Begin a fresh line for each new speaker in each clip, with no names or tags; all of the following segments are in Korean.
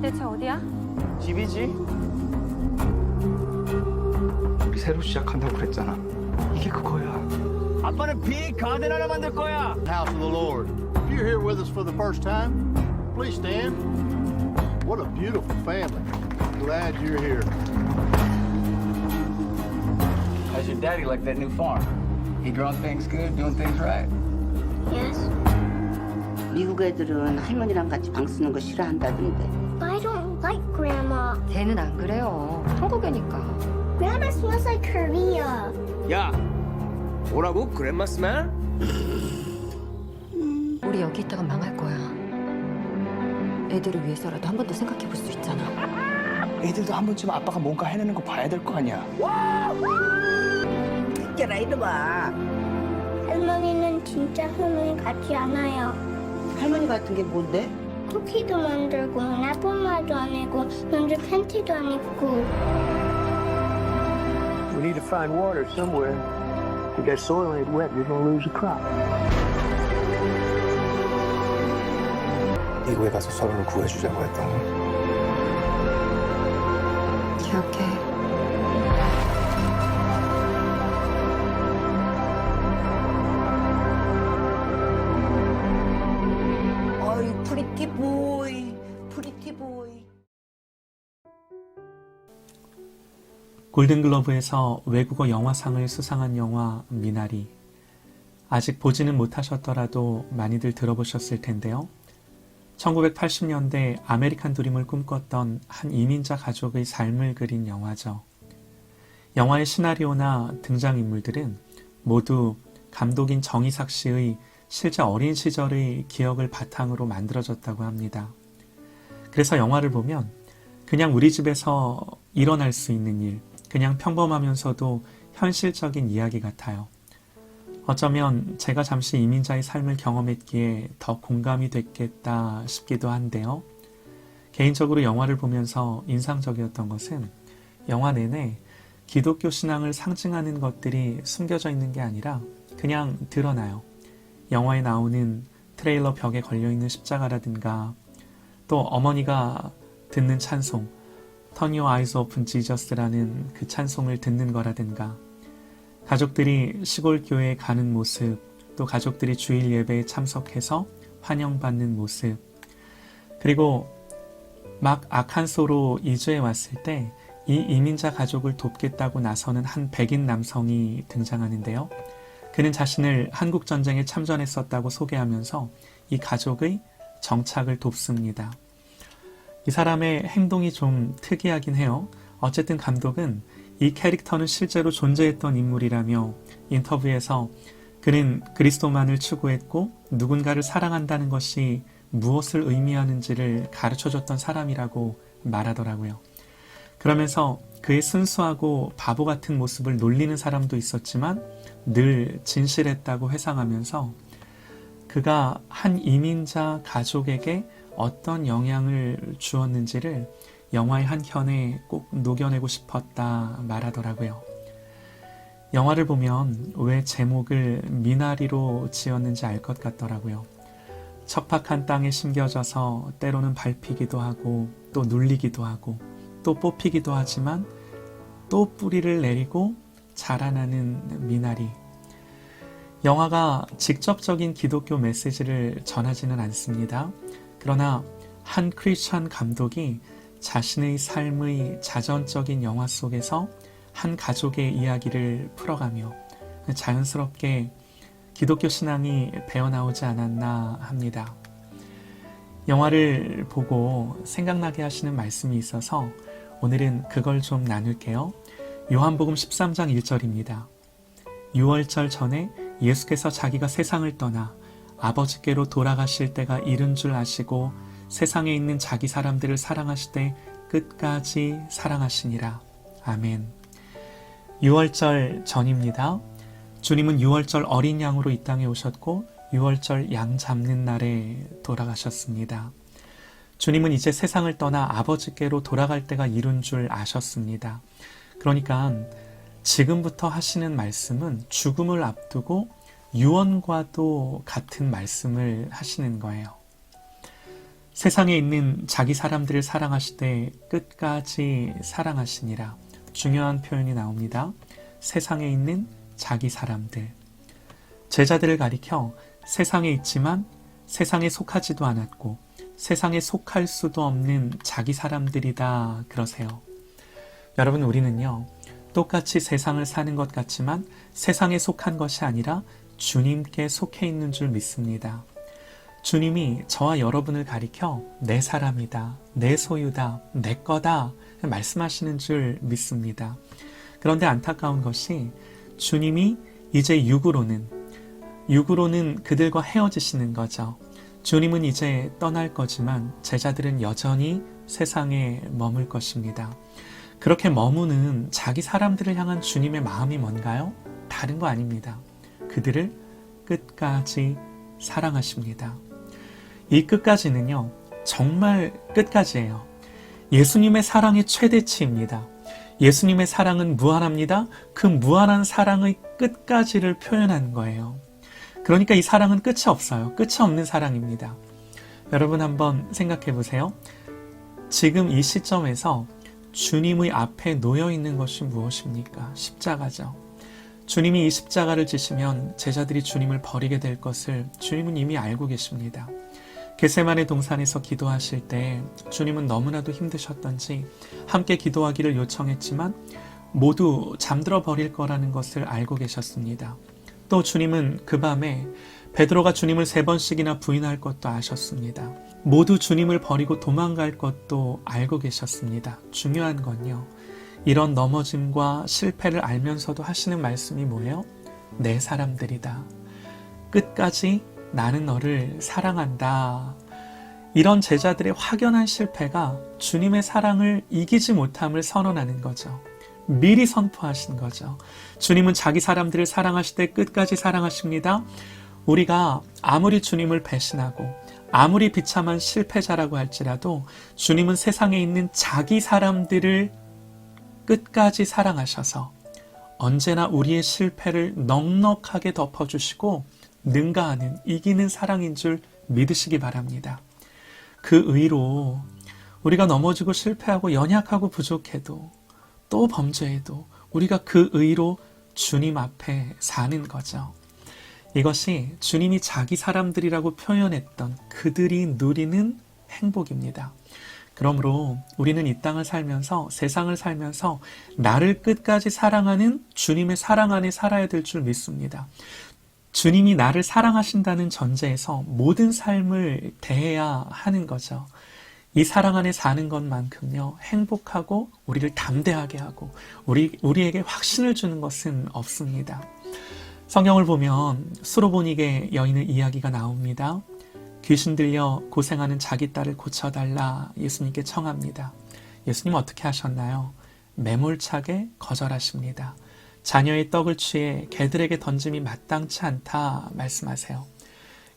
대체 어디야?
집이지.
우리 새로 시작한다고 그랬잖아. 이게 그거야.
아빠는 빅 가든 하나 만들 거야.
House of the Lord. If you're here with us for the first time, please stand. What a beautiful family. Glad you're here.
How's your daddy like that new farm? He growing things good, doing things right?
Yes,
미국 애들은 할머니랑 같이 방 쓰는 거 싫어한다던데.
but I don't like Grandma.
걔는 안 그래요. 한국애니까.
Grandma smells like Korea.
야, 뭐라고? 그랜마 스멜?
우리 여기 있다가 망할 거야. 애들을 위해서라도 한 번 더 생각해 볼 수 있잖아.
애들도 한 번쯤 아빠가 뭔가 해내는 거 봐야 될 거 아니야.
있잖아 이놈아.
할머니는 진짜 할머니 같지 않아요.
할머니 같은 게 뭔데?
쿠키도 만들고 나쁜 안 하고 먼저 팬티도 안 입고.
We need to find water somewhere. If that soil ain't wet, we're gonna lose the crop.
미국에 가서 서로를 구해주자고 했던 거.
기억해.
어이 프리티 보이, 프리티 보이.
골든글러브에서 외국어 영화상을 수상한 영화 미나리. 아직 보지는 못하셨더라도 많이들 들어보셨을 텐데요. 1980년대 아메리칸 드림을 꿈꿨던 한 이민자 가족의 삶을 그린 영화죠. 영화의 시나리오나 등장인물들은 모두 감독인 정이삭 씨의 실제 어린 시절의 기억을 바탕으로 만들어졌다고 합니다. 그래서 영화를 보면 그냥 우리 집에서 일어날 수 있는 일, 그냥 평범하면서도 현실적인 이야기 같아요. 어쩌면 제가 잠시 이민자의 삶을 경험했기에 더 공감이 됐겠다 싶기도 한데요. 개인적으로 영화를 보면서 인상적이었던 것은 영화 내내 기독교 신앙을 상징하는 것들이 숨겨져 있는 게 아니라 그냥 드러나요. 영화에 나오는 트레일러 벽에 걸려있는 십자가라든가 또 어머니가 듣는 찬송 Turn Your Eyes Upon Jesus라는 그 찬송을 듣는 거라든가 가족들이 시골 교회에 가는 모습, 또 가족들이 주일 예배에 참석해서 환영받는 모습, 그리고 막 아칸소로 이주해 왔을 때 이 이민자 가족을 돕겠다고 나서는 한 백인 남성이 등장하는데요. 그는 자신을 한국전쟁에 참전했었다고 소개하면서 이 가족의 정착을 돕습니다. 이 사람의 행동이 좀 특이하긴 해요. 어쨌든 감독은 이 캐릭터는 실제로 존재했던 인물이라며 인터뷰에서 그는 그리스도만을 추구했고 누군가를 사랑한다는 것이 무엇을 의미하는지를 가르쳐줬던 사람이라고 말하더라고요. 그러면서 그의 순수하고 바보 같은 모습을 놀리는 사람도 있었지만 늘 진실했다고 회상하면서 그가 한 이민자 가족에게 어떤 영향을 주었는지를 영화의 한 편에 꼭 녹여내고 싶었다 말하더라고요. 영화를 보면 왜 제목을 미나리로 지었는지 알 것 같더라고요. 척박한 땅에 심겨져서 때로는 밟히기도 하고 또 눌리기도 하고 또 뽑히기도 하지만 또 뿌리를 내리고 자라나는 미나리. 영화가 직접적인 기독교 메시지를 전하지는 않습니다. 그러나 한 크리스천 감독이 자신의 삶의 자전적인 영화 속에서 한 가족의 이야기를 풀어가며 자연스럽게 기독교 신앙이 배어나오지 않았나 합니다. 영화를 보고 생각나게 하시는 말씀이 있어서 오늘은 그걸 좀 나눌게요. 요한복음 13장 1절입니다. 유월절 전에 예수께서 자기가 세상을 떠나 아버지께로 돌아가실 때가 이른 줄 아시고 세상에 있는 자기 사람들을 사랑하시되 끝까지 사랑하시니라. 아멘. 유월절 전입니다. 주님은 유월절 어린 양으로 이 땅에 오셨고 유월절 양 잡는 날에 돌아가셨습니다. 주님은 이제 세상을 떠나 아버지께로 돌아갈 때가 이른 줄 아셨습니다. 그러니까 지금부터 하시는 말씀은 죽음을 앞두고 유언과도 같은 말씀을 하시는 거예요. 세상에 있는 자기 사람들을 사랑하시되 끝까지 사랑하시니라. 중요한 표현이 나옵니다. 세상에 있는 자기 사람들. 제자들을 가리켜 세상에 있지만 세상에 속하지도 않았고 세상에 속할 수도 없는 자기 사람들이다 그러세요. 여러분, 우리는요, 똑같이 세상을 사는 것 같지만 세상에 속한 것이 아니라 주님께 속해 있는 줄 믿습니다. 주님이 저와 여러분을 가리켜 내 사람이다, 내 소유다, 내 거다 말씀하시는 줄 믿습니다. 그런데 안타까운 것이 주님이 이제 육으로는 그들과 헤어지시는 거죠. 주님은 이제 떠날 거지만 제자들은 여전히 세상에 머물 것입니다. 그렇게 머무는 자기 사람들을 향한 주님의 마음이 뭔가요? 다른 거 아닙니다. 그들을 끝까지 사랑하십니다. 이 끝까지는요, 정말 끝까지예요. 예수님의 사랑의 최대치입니다. 예수님의 사랑은 무한합니다. 그 무한한 사랑의 끝까지를 표현한 거예요. 그러니까 이 사랑은 끝이 없어요. 끝이 없는 사랑입니다. 여러분 한번 생각해 보세요. 지금 이 시점에서 주님의 앞에 놓여 있는 것이 무엇입니까? 십자가죠. 주님이 이 십자가를 지시면 제자들이 주님을 버리게 될 것을 주님은 이미 알고 계십니다. 겟세마네 동산에서 기도하실 때 주님은 너무나도 힘드셨던지 함께 기도하기를 요청했지만 모두 잠들어 버릴 거라는 것을 알고 계셨습니다. 또 주님은 그 밤에 베드로가 주님을 3번씩이나 부인할 것도 아셨습니다. 모두 주님을 버리고 도망갈 것도 알고 계셨습니다. 중요한 건요, 이런 넘어짐과 실패를 알면서도 하시는 말씀이 뭐예요? 내 사람들이다. 끝까지 나는 너를 사랑한다. 이런 제자들의 확연한 실패가 주님의 사랑을 이기지 못함을 선언하는 거죠. 미리 선포하신 거죠. 주님은 자기 사람들을 사랑하실 때 끝까지 사랑하십니다. 우리가 아무리 주님을 배신하고 아무리 비참한 실패자라고 할지라도 주님은 세상에 있는 자기 사람들을 끝까지 사랑하셔서 언제나 우리의 실패를 넉넉하게 덮어주시고 능가하는 이기는 사랑인 줄 믿으시기 바랍니다. 그 의로 우리가 넘어지고 실패하고 연약하고 부족해도 또 범죄해도 우리가 그 의로 주님 앞에 사는 거죠. 이것이 주님이 자기 사람들이라고 표현했던 그들이 누리는 행복입니다. 그러므로 우리는 이 땅을 살면서 세상을 살면서 나를 끝까지 사랑하는 주님의 사랑 안에 살아야 될 줄 믿습니다. 주님이 나를 사랑하신다는 전제에서 모든 삶을 대해야 하는 거죠. 이 사랑 안에 사는 것만큼요, 행복하고 우리를 담대하게 하고 우리에게 확신을 주는 것은 없습니다. 성경을 보면 수로보닉의 여인의 이야기가 나옵니다. 귀신 들려 고생하는 자기 딸을 고쳐달라 예수님께 청합니다. 예수님 어떻게 하셨나요? 매몰차게 거절하십니다. 자녀의 떡을 취해 개들에게 던짐이 마땅치 않다 말씀하세요.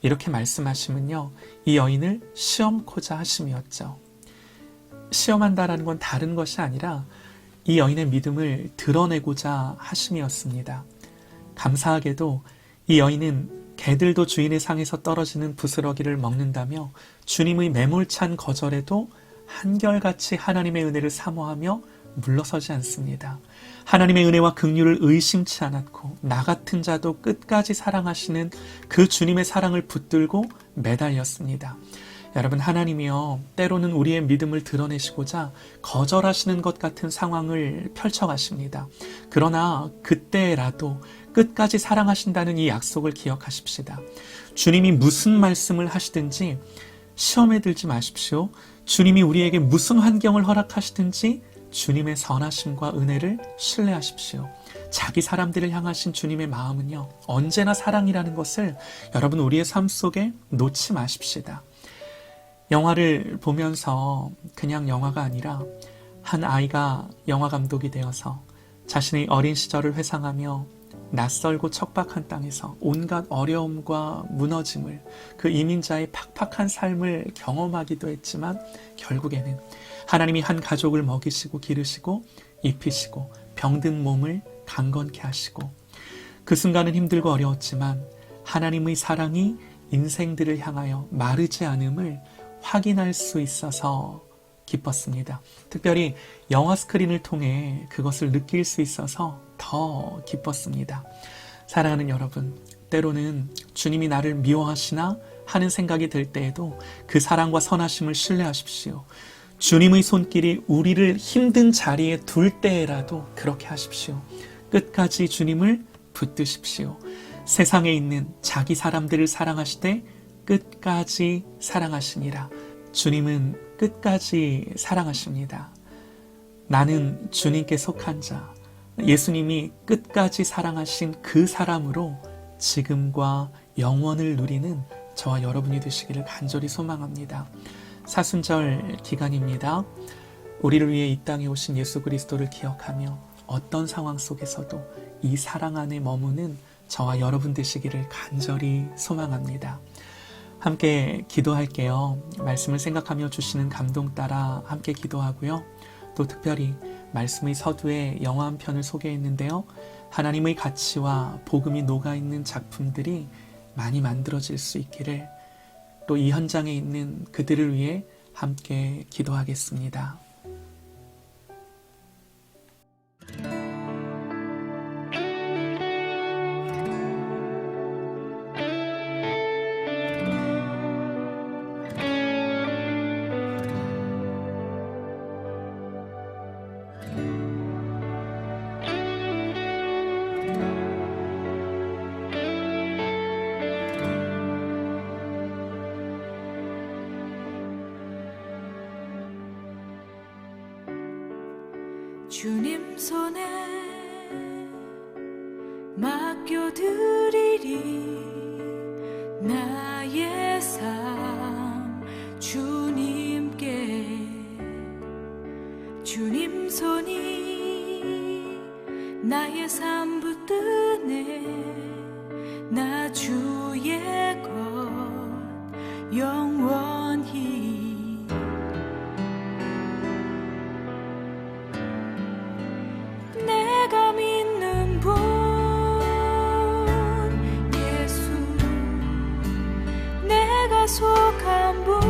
이렇게 말씀하시면요, 이 여인을 시험코자 하심이었죠. 시험한다라는 건 다른 것이 아니라 이 여인의 믿음을 드러내고자 하심이었습니다. 감사하게도 이 여인은 개들도 주인의 상에서 떨어지는 부스러기를 먹는다며 주님의 매몰찬 거절에도 한결같이 하나님의 은혜를 사모하며 물러서지 않습니다. 하나님의 은혜와 긍휼을 의심치 않았고 나 같은 자도 끝까지 사랑하시는 그 주님의 사랑을 붙들고 매달렸습니다. 여러분, 하나님이요, 때로는 우리의 믿음을 드러내시고자 거절하시는 것 같은 상황을 펼쳐가십니다. 그러나 그때라도 끝까지 사랑하신다는 이 약속을 기억하십시다. 주님이 무슨 말씀을 하시든지 시험에 들지 마십시오. 주님이 우리에게 무슨 환경을 허락하시든지 주님의 선하심과 은혜를 신뢰하십시오. 자기 사람들을 향하신 주님의 마음은요, 언제나 사랑이라는 것을 여러분 우리의 삶 속에 놓지 마십시다. 영화를 보면서 그냥 영화가 아니라 한 아이가 영화 감독이 되어서 자신의 어린 시절을 회상하며 낯설고 척박한 땅에서 온갖 어려움과 무너짐을, 그 이민자의 팍팍한 삶을 경험하기도 했지만 결국에는 하나님이 한 가족을 먹이시고 기르시고 입히시고 병든 몸을 강건케 하시고, 그 순간은 힘들고 어려웠지만 하나님의 사랑이 인생들을 향하여 마르지 않음을 확인할 수 있어서 기뻤습니다. 특별히 영화 스크린을 통해 그것을 느낄 수 있어서 더 기뻤습니다. 사랑하는 여러분, 때로는 주님이 나를 미워하시나 하는 생각이 들 때에도 그 사랑과 선하심을 신뢰하십시오. 주님의 손길이 우리를 힘든 자리에 둘 때라도 그렇게 하십시오. 끝까지 주님을 붙드십시오. 세상에 있는 자기 사람들을 사랑하시되 끝까지 사랑하시니라. 주님은 끝까지 사랑하십니다. 나는 주님께 속한 자, 예수님이 끝까지 사랑하신 그 사람으로 지금과 영원을 누리는 저와 여러분이 되시기를 간절히 소망합니다. 사순절 기간입니다. 우리를 위해 이 땅에 오신 예수 그리스도를 기억하며 어떤 상황 속에서도 이 사랑 안에 머무는 저와 여러분 되시기를 간절히 소망합니다. 함께 기도할게요. 말씀을 생각하며 주시는 감동 따라 함께 기도하고요. 또 특별히 말씀의 서두에 영화 한 편을 소개했는데요. 하나님의 가치와 복음이 녹아있는 작품들이 많이 만들어질 수 있기를, 또 이 현장에 있는 그들을 위해 함께 기도하겠습니다.
주님 손에 맡겨드리리 나의 삶 주님께. 주님 손이 나의 삶 붙드네. 나 주의 것 영원히. 내가 믿는 분 예수, 내가 속한 분